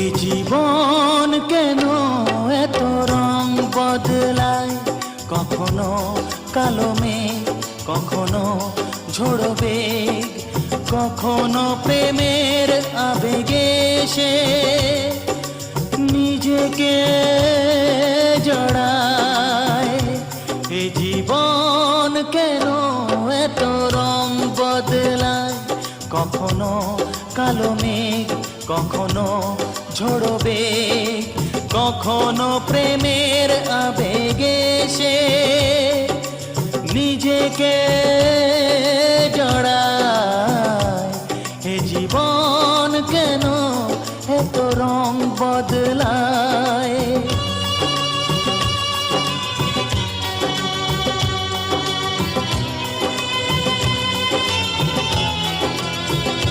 এ জীবন কেন এত রং বদলায়, কখনো কালো মেঘ, কখনো ঝোড়ো বেগ, কখনো প্রেমের আবেগে সে নিজেকে জড়ায়। এ জীবন কেন এত রং বদলায়, কখনো কালো মেঘ, কখনো ঝোড়ো বেগ, কখনো প্রেমের আবেগে সে নিজেকে জড়ায়। এ জীবন কেন এত রং বদলায়।